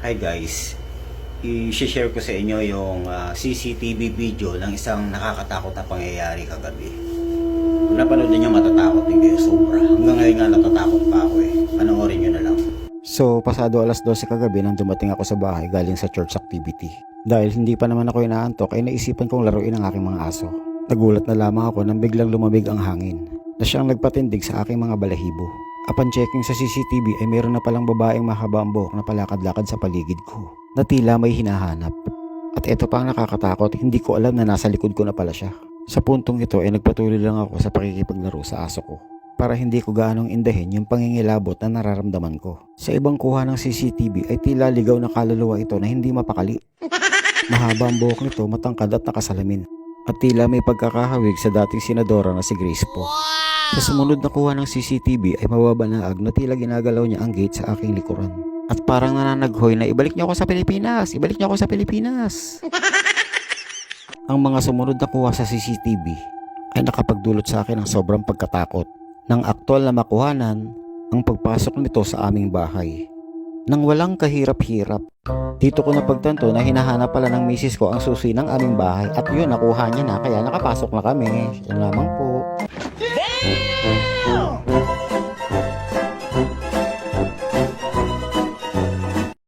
Hi guys, i-share ko sa inyo yung CCTV video ng isang nakakatakot na pangyayari kagabi. Kung napanood niyo matatakot din kayo sobra. Hanggang ngayon nga natatakot pa ako Panoorin nyo na lang. So, pasado alas 12 kagabi nang dumating ako sa bahay galing sa church activity. Dahil hindi pa naman ako inaantok ay naisipan kong laruin ang aking mga aso. Nagulat na lamang ako nang biglang lumamig ang hangin na siyang nagpatindig sa aking mga balahibo. Upon checking sa CCTV ay mayroon na palang babaeng mahaba ang buhok na palakad-lakad sa paligid ko na tila may hinahanap. At ito pa ang nakakatakot, hindi ko alam na nasa likod ko na pala siya. Sa puntong ito ay nagpatuloy lang ako sa pakikipaglaro sa aso ko para hindi ko gaanong indahin yung pangingilabot na nararamdaman ko. Sa ibang kuha ng CCTV ay tila ligaw na kaluluwa ito na hindi mapakali. Mahaba ang buhok nito, matangkad at nakasalamin. At tila may pagkakahawig sa dating senadora na si Grace po. Sa sumunod na kuha ng CCTV ay mababanaag na tila ginagalaw niya ang gate sa aking likuran. At parang nananaghoy na ibalik niyo ako sa Pilipinas! Ibalik niyo ako sa Pilipinas! Ang mga sumunod na kuha sa CCTV ay nakapagdulot sa akin ng sobrang pagkatakot. Nang aktwal na makuhanan ang pagpasok nito sa aming bahay. Nang walang kahirap-hirap. Dito ko napagtanto na hinahanap pala ng misis ko ang susi ng aming bahay at yun nakuha niya na kaya nakapasok na kami. Yan lamang po.